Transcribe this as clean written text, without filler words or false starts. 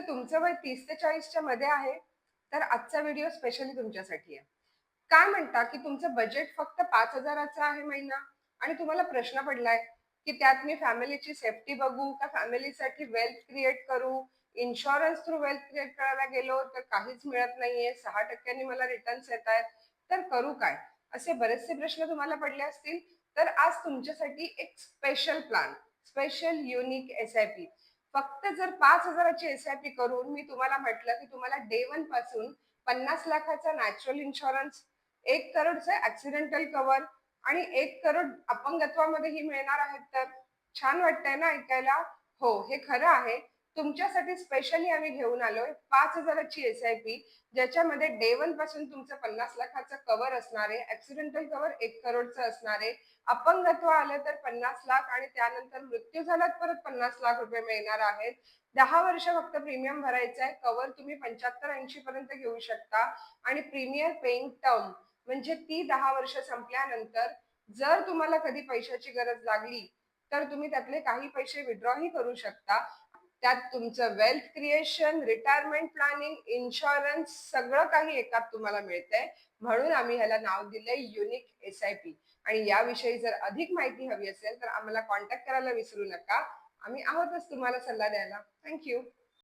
तुमचं वय 30 ते 40च्या मध्ये आहे, तर आजचा व्हिडिओ स्पेशली तुमच्यासाठी आहे. काय म्हणता, की तुमचं बजेट फक्त 5,000चं आहे महिना आणि तुम्हाला प्रश्न पडलाय, की त्यात मी फॅमिलीची सेफ्टी बघू का फॅमिलीसाठी वेल्थ क्रिएट करू? इन्शुरन्स थ्रू वेल्थ क्रिएट करायला गेलो तर काहीच मिळत नाहीये. 6% मला रिटर्न्स येतायत. तर करू काय? असे बरेचसे प्रश्न तुम्हाला पडले असतील. तर आज तुमच्यासाठी एक special plan, special unique SIP फक्त जर 5,000ची एस-आय-पी करून मी तुम्हाला म्हटलं, की तुम्हाला डे 1 पासून 50 लाखाचा नॅचरल इन्शुरन्स, 1 करोडचं ॲक्सिडेंटल कव्हर आणि 1 करोड अपंगत्वामध्येही मिळणार आहेत तर. छान वाटतंय ना ऐकायला? हो, हे खरं आहे. तुमच्यासाठी स्पेशली आम्ही घेऊन आलोय 5,000ची एस-आय-पी ज्याच्यामध्ये डे 1 पासून तुमचं 50 लाखाचं कव्हर असणार आहे, ॲक्सिडेंटल कव्हर 1 करोडचं असणार आहे. अपंगत्व आलं तर 50 लाख आणि त्यानंतर मृत्यू झाला तर परत 50 लाख रुपये मिळणार आहेत. 10 वर्ष फक्त प्रीमियम भरायचं आहे. कव्हर तुम्ही 75-80 पर्यंत घेऊ शकता आणि प्रीमियर पेइंग टर्म म्हणजे ती 10 वर्ष संपल्यानंतर जर तुम्हाला कधी पैशाची गरज लागली, तर तुम्ही त्यातले काही पैसे विथड्रॉही करू शकता. त्यात तुमचं wealth creation, retirement planning, insurance सगळं काही एकात तुम्हाला मिळतंय. म्हणून आम्ही ह्याला नाव दिलंय युनिक एस-आय-पी. आणि याविषयी जर अधिक माहिती हवी असेल तर आम्हाला कॉन्टॅक्ट करायला विसरू नका. आम्ही आहोतच तुम्हाला सल्ला द्यायला. Thank you.